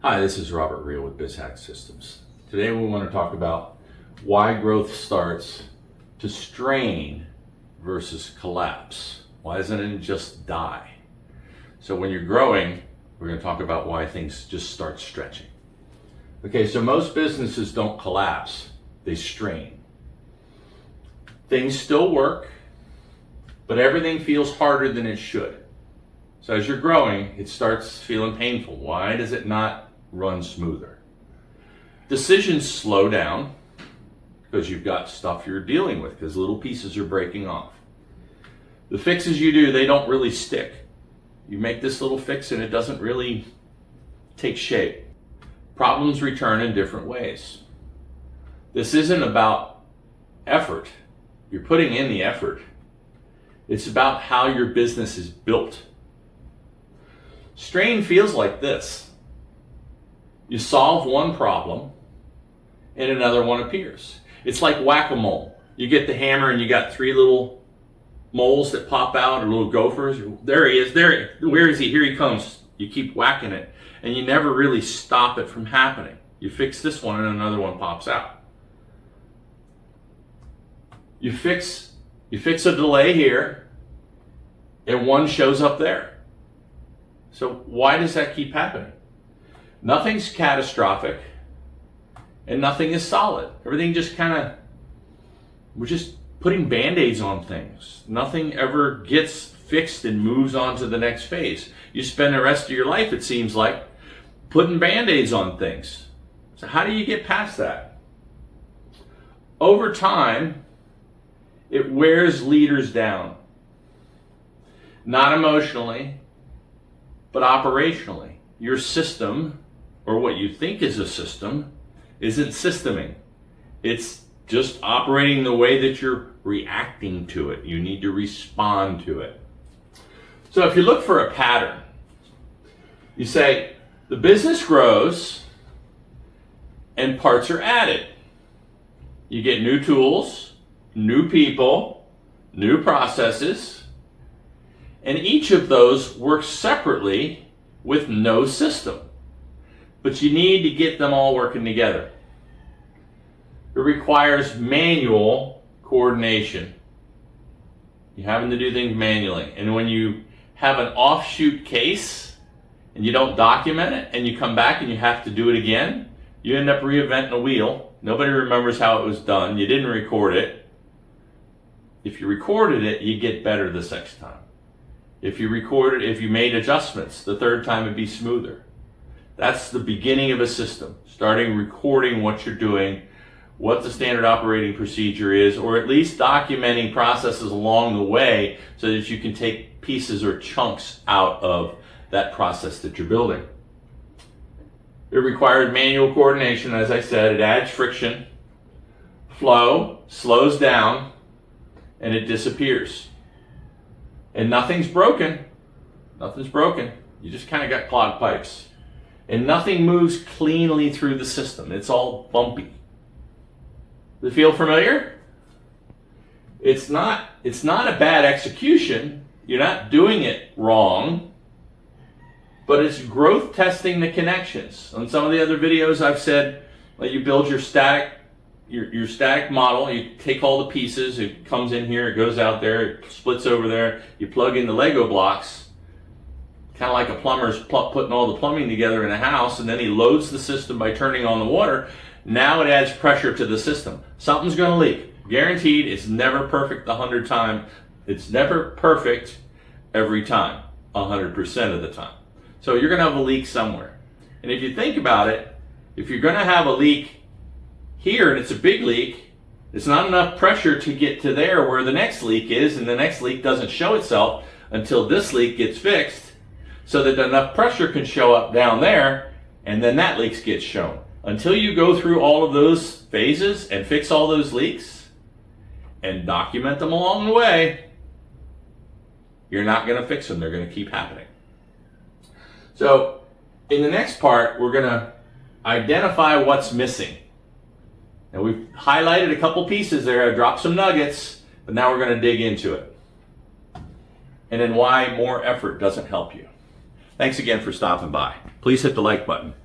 Hi, this is Reil with BizHack Systems. Today we want to talk about why growth starts to strain versus collapse. Why doesn't it just die? So when you're growing, we're going to talk about why things just start stretching. Okay, so most businesses don't collapse, they strain. Things still work, but everything feels harder than it should. So as you're growing, it starts feeling painful. Why does it not run smoother? Decisions slow down because you've got stuff you're dealing with, because little pieces are breaking off. The fixes you do, they don't really stick. You make this little fix and it doesn't really take shape. Problems return in different ways. This isn't about effort. You're putting in the effort. It's about how your business is built. Strain feels like this. You solve one problem and another one appears. It's like whack-a-mole. You get the hammer and you got three little moles that pop out, or little gophers. There he is. Where is he? Here he comes. You keep whacking it and you never really stop it from happening. You fix this one and another one pops out. You fix a delay here and one shows up there. So why does that keep happening? Nothing's catastrophic and nothing is solid. Everything just we're just putting band-aids on things. Nothing ever gets fixed and moves on to the next phase. You spend the rest of your life, it seems like, putting band-aids on things. So how do you get past that? Over time, it wears leaders down. Not emotionally, but operationally. Your system, or what you think is a system, isn't systeming. It's just operating the way that you're reacting to it. You need to respond to it. So if you look for a pattern, you say the business grows and parts are added. You get new tools, new people, new processes, and each of those works separately with no system. But you need to get them all working together. It requires manual coordination. You're having to do things manually. And when you have an offshoot case and you don't document it and you come back and you have to do it again, you end up reinventing the wheel. Nobody remembers how it was done. You didn't record it. If you recorded it, you get better the next time. If you made adjustments, the third time it'd be smoother. That's the beginning of a system. Starting recording what you're doing, what the standard operating procedure is, or at least documenting processes along the way so that you can take pieces or chunks out of that process that you're building. It requires manual coordination, as I said. It adds friction. Flow slows down and it disappears. And nothing's broken. Nothing's broken. You just kind of got clogged pipes. And nothing moves cleanly through the system. It's all bumpy. Does it feel familiar? It's not a bad execution. You're not doing it wrong. But it's growth testing the connections. On some of the other videos I've said, like, you build your static model, you take all the pieces, it comes in here, it goes out there, it splits over there, you plug in the Lego blocks, kind of like a plumber's putting all the plumbing together in a house, and then he loads the system by turning on the water. Now it adds pressure to the system. Something's going to leak. Guaranteed. It's never perfect 100 times. It's never perfect every time, 100% of the time. So you're going to have a leak somewhere. And if you think about it, if you're going to have a leak here and it's a big leak, it's not enough pressure to get to there where the next leak is, and the next leak doesn't show itself until this leak gets fixed, so that enough pressure can show up down there, and then that leak gets shown. Until you go through all of those phases and fix all those leaks and document them along the way, you're not going to fix them. They're going to keep happening. So in the next part, we're going to identify what's missing. And we've highlighted a couple pieces there. I dropped some nuggets, but now we're going to dig into it. And then why more effort doesn't help you. Thanks again for stopping by. Please hit the like button.